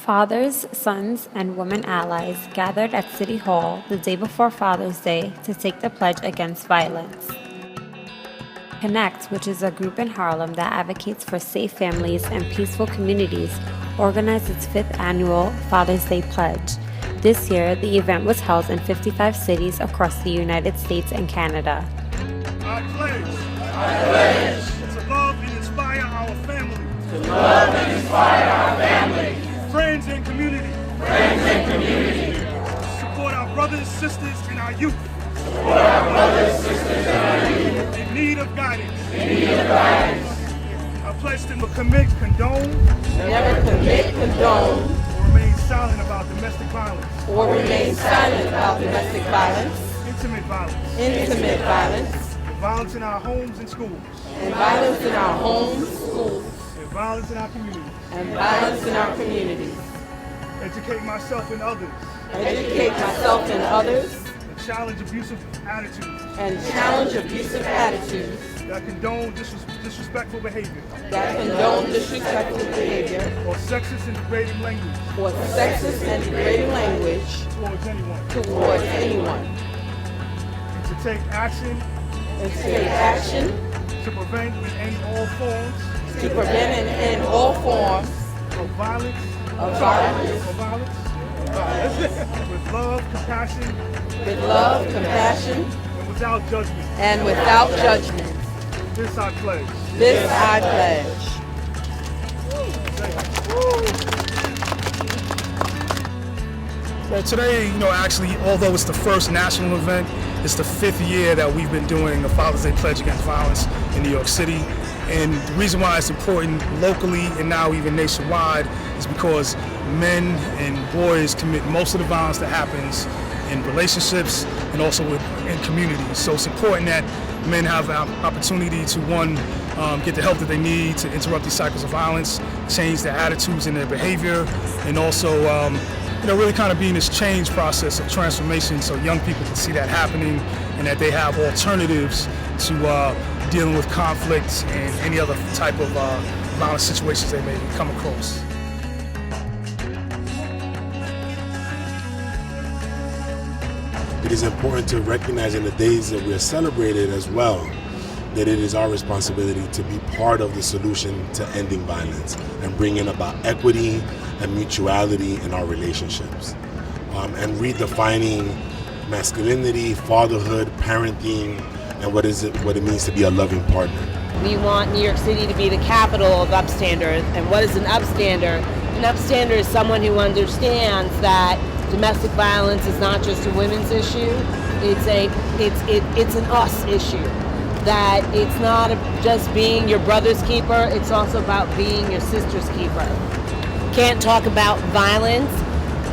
Fathers, sons, and women allies gathered at City Hall the day before Father's Day to take the pledge against violence. Connect, which is a group in Harlem that advocates for safe families and peaceful communities, organized its 5th annual Father's Day Pledge. This year, the event was held in 55 cities across the United States and Canada. I pledge to love and inspire our family. Friends and community. Support our brothers and sisters and our youth. In need of guidance. I pledge to condone, or remain silent about domestic violence. Intimate violence. Violence in our homes and schools. And violence in our homes, schools. And violence in our communities. And violence in our communities. Educate myself and others. And challenge abusive attitudes. That condone disrespectful behavior. Or sexist and degrading language. Towards anyone. And to take action. To prevent and end all forms. Of violence. With love, compassion. And without judgment. This I pledge. So today, actually, although it's the first national event, it's the 5th year that we've been doing the Father's Day Pledge Against Violence in New York City. And the reason why it's important locally and now even nationwide is because men and boys commit most of the violence that happens in relationships and also in communities. So it's important that men have an opportunity to, one, get the help that they need to interrupt these cycles of violence, change their attitudes and their behavior, and also really kind of be in this change process of transformation so young people can see that happening and that they have alternatives to dealing with conflict and any other type of violent situations they may come across. It is important to recognize in the days that we are celebrated as well that it is our responsibility to be part of the solution to ending violence and bringing about equity and mutuality in our relationships, and redefining masculinity, fatherhood, parenting, and what it means to be a loving partner. We want New York City to be the capital of upstanders. And what is an upstander? An upstander is someone who understands that domestic violence is not just a women's issue. It's an us issue. That it's not just being your brother's keeper. It's also about being your sister's keeper. Can't talk about violence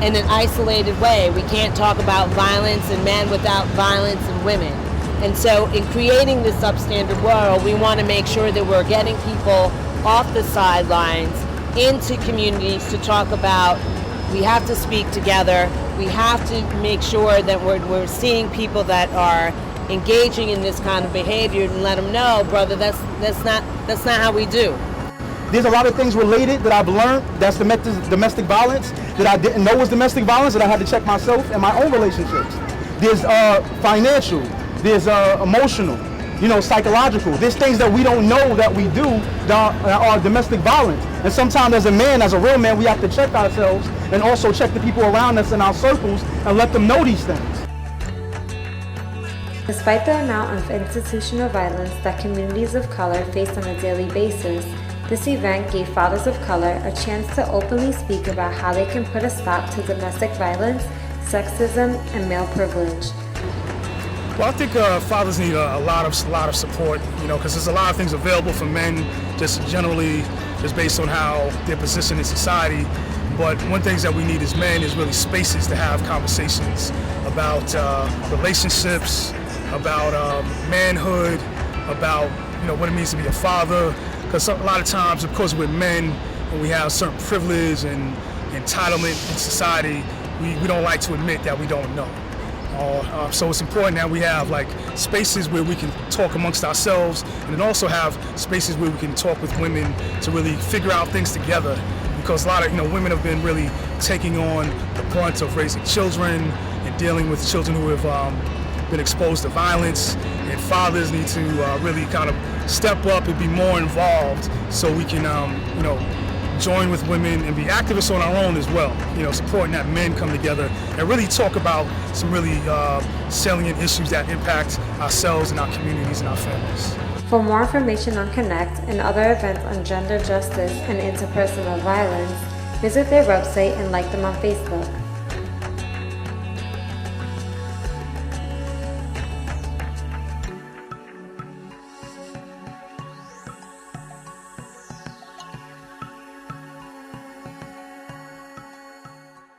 in an isolated way. We can't talk about violence in men without violence in women. And so in creating this substandard world, we want to make sure that we're getting people off the sidelines into communities to talk about, we have to speak together. We have to make sure that we're seeing people that are engaging in this kind of behavior and let them know, brother, that's not how we do. There's a lot of things related that I've learned that's domestic violence that I didn't know was domestic violence that I had to check myself in my own relationships. There's financial, there's emotional, psychological. There's things that we don't know that we do that are domestic violence. And sometimes as a man, as a real man, we have to check ourselves and also check the people around us in our circles and let them know these things. Despite the amount of institutional violence that communities of color face on a daily basis, this event gave fathers of color a chance to openly speak about how they can put a stop to domestic violence, sexism, and male privilege. Well, I think fathers need a lot of support, because there's a lot of things available for men just generally, just based on how they're positioned in society. But one thing that we need as men is really spaces to have conversations about relationships, about manhood, about what it means to be a father. Because a lot of times, of course, we're men and we have certain privilege and entitlement in society, we don't like to admit that we don't know. So it's important that we have spaces where we can talk amongst ourselves, and then also have spaces where we can talk with women to really figure out things together. because a lot of women have been really taking on the brunt of raising children and dealing with children who have been exposed to violence, and fathers need to really kind of step up and be more involved so we can join with women and be activists on our own as well, supporting that men come together and really talk about some really salient issues that impact ourselves and our communities and our families. For more information on Connect and other events on gender justice and interpersonal violence, visit their website and like them on Facebook.